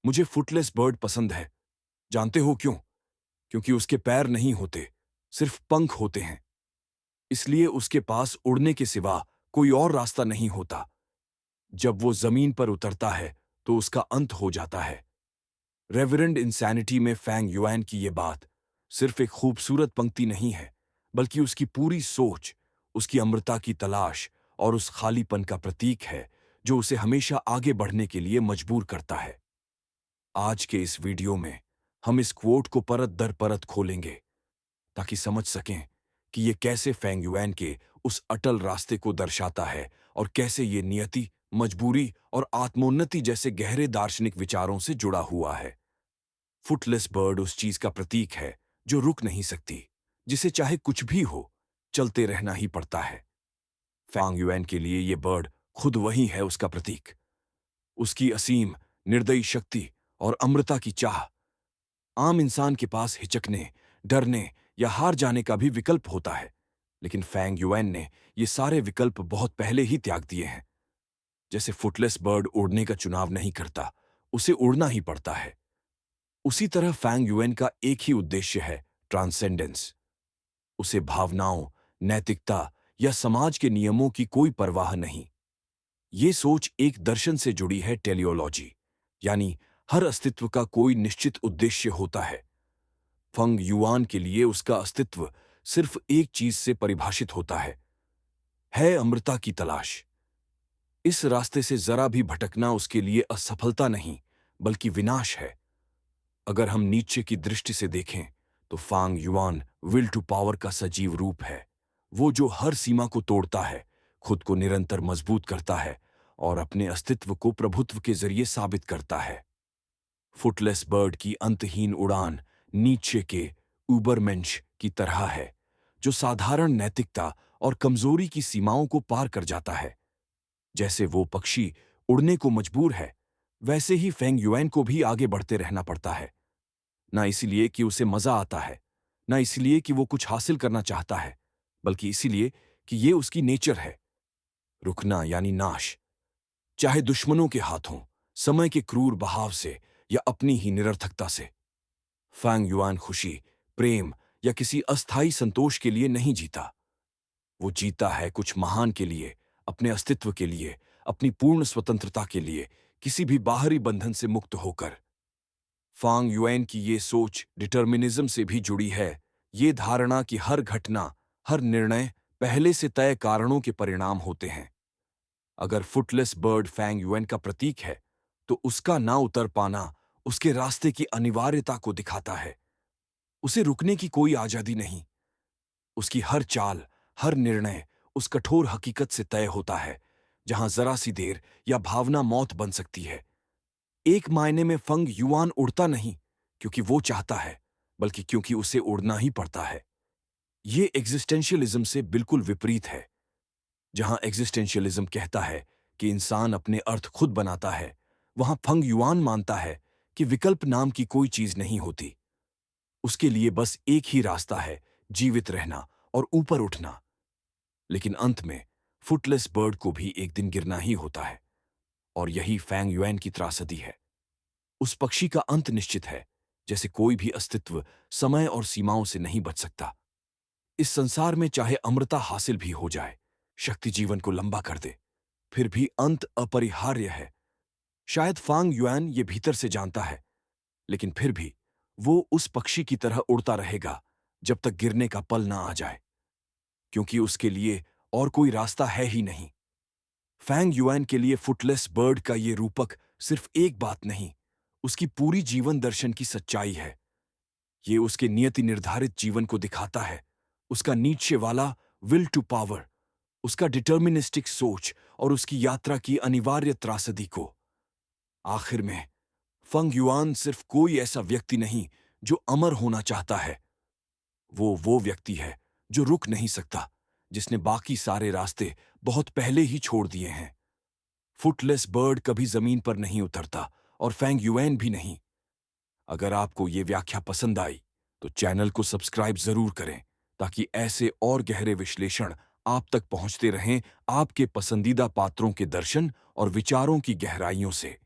मुझे फुटलेस बर्ड पसंद है। जानते हो क्यों? क्योंकि उसके पैर नहीं होते, सिर्फ पंख होते हैं। इसलिए उसके पास उड़ने के सिवा कोई और रास्ता नहीं होता। जब वो जमीन पर उतरता है तो उसका अंत हो जाता है। रेवरेंड इंसैनिटी में फैंग युआन की ये बात सिर्फ एक खूबसूरत पंक्ति नहीं है, बल्कि उसकी पूरी सोच, उसकी अमरता की तलाश और उस खालीपन का प्रतीक है जो उसे हमेशा आगे बढ़ने के लिए मजबूर करता है। आज के इस वीडियो में हम इस क्वोट को परत दर परत खोलेंगे ताकि समझ सकें कि ये कैसे फैंग युआन के उस अटल रास्ते को दर्शाता है और कैसे ये नियति, मजबूरी और आत्मोन्नति जैसे गहरे दार्शनिक विचारों से जुड़ा हुआ है। फुटलेस बर्ड उस चीज का प्रतीक है जो रुक नहीं सकती, जिसे चाहे कुछ भी हो, चलते रहना ही पड़ता है। फैंग युआन के लिए ये बर्ड खुद वही है उसका प्रतीक। उसकी असीम, निर्दयी शक्ति और अमृता की चाह। आम इंसान के पास हिचकने, डरने या हार जाने का भी विकल्प होता है, लेकिन फैंग युआन ने ये सारे विकल्प बहुत पहले ही त्याग दिए हैं। जैसे फुटलेस बर्ड उड़ने का चुनाव नहीं करता, उसे उड़ना ही पड़ता है। उसी तरह फैंग युआन का एक ही उद्देश्य है, ट्रांसेंडेंस। उसे भावनाओं, नैतिकता या समाज के नियमों की कोई परवाह नहीं। ये सोच एक दर्शन से जुड़ी है, टेलियोलॉजी, यानी हर अस्तित्व का कोई निश्चित उद्देश्य होता है। फंग युआन के लिए उसका अस्तित्व सिर्फ एक चीज से परिभाषित होता है अमृता की तलाश। इस रास्ते से जरा भी भटकना उसके लिए असफलता नहीं, बल्कि विनाश है। अगर हम नीचे की दृष्टि से देखें तो Fang Yuan will to power का सजीव रूप है। वो जो हर सीमा को तोड़ता है, खुद को निरंतर मजबूत करता है और अपने अस्तित्व को प्रभुत्व के जरिए साबित करता है। फुटलेस बर्ड की अंतहीन उड़ान नीचे के उबरमेंश की तरह है, जो साधारण नैतिकता और कमजोरी की सीमाओं को पार कर जाता है। जैसे वो पक्षी उड़ने को मजबूर है, वैसे ही फैंग युआन को भी आगे बढ़ते रहना पड़ता है। ना इसलिए कि उसे मजा आता है, ना इसलिए कि वो कुछ हासिल करना चाहता है, बल्कि इसीलिए कि ये उसकी नेचर है। रुकना यानी नाश, चाहे दुश्मनों के हाथों, समय के क्रूर बहाव से या अपनी ही निरर्थकता से। फैंग युआन खुशी, प्रेम या किसी अस्थायी संतोष के लिए नहीं जीता। वो जीता है कुछ महान के लिए, अपने अस्तित्व के लिए, अपनी पूर्ण स्वतंत्रता के लिए, किसी भी बाहरी बंधन से मुक्त होकर। फैंग युआन की ये सोच डिटर्मिनिज्म से भी जुड़ी है, ये धारणा कि हर घटना, हर निर्णय पहले से तय कारणों के परिणाम होते हैं। अगर फुटलेस बर्ड फैंग युआन का प्रतीक है, तो उसका ना उतर पाना उसके रास्ते की अनिवार्यता को दिखाता है। उसे रुकने की कोई आजादी नहीं। उसकी हर चाल, हर निर्णय उस कठोर हकीकत से तय होता है, जहां जरा सी देर या भावना मौत बन सकती है। एक मायने में फंग युआन उड़ता नहीं क्योंकि वो चाहता है, बल्कि क्योंकि उसे उड़ना ही पड़ता है। ये एग्जिस्टेंशियलिज्म से बिल्कुल विपरीत है। जहां एग्जिस्टेंशियलिज्म कहता है कि इंसान अपने अर्थ खुद बनाता है, वहां फंग युआन मानता है कि विकल्प नाम की कोई चीज नहीं होती। उसके लिए बस एक ही रास्ता है, जीवित रहना और ऊपर उठना। लेकिन अंत में फुटलेस बर्ड को भी एक दिन गिरना ही होता है, और यही फैंग युआन की त्रासदी है। उस पक्षी का अंत निश्चित है, जैसे कोई भी अस्तित्व समय और सीमाओं से नहीं बच सकता। इस संसार में चाहे अमृता हासिल भी हो जाए, शक्ति जीवन को लंबा कर दे, फिर भी अंत अपरिहार्य है। शायद फैंग युआन ये भीतर से जानता है, लेकिन फिर भी वो उस पक्षी की तरह उड़ता रहेगा जब तक गिरने का पल ना आ जाए, क्योंकि उसके लिए और कोई रास्ता है ही नहीं। फैंग युआन के लिए फुटलेस बर्ड का ये रूपक सिर्फ एक बात नहीं, उसकी पूरी जीवन दर्शन की सच्चाई है। ये उसके नियति निर्धारित जीवन को दिखाता है, उसका नीचे वाला विल टू पावर, उसका डिटर्मिनिस्टिक सोच और उसकी यात्रा की अनिवार्य त्रासदी को। आखिर में फंग युआन सिर्फ कोई ऐसा व्यक्ति नहीं जो अमर होना चाहता है। वो व्यक्ति है जो रुक नहीं सकता, जिसने बाकी सारे रास्ते बहुत पहले ही छोड़ दिए हैं। फुटलेस बर्ड कभी जमीन पर नहीं उतरता और फैंग युआन भी नहीं। अगर आपको ये व्याख्या पसंद आई तो चैनल को सब्सक्राइब जरूर करें, ताकि ऐसे और गहरे विश्लेषण आप तक पहुंचते रहें, आपके पसंदीदा पात्रों के दर्शन और विचारों की गहराइयों से।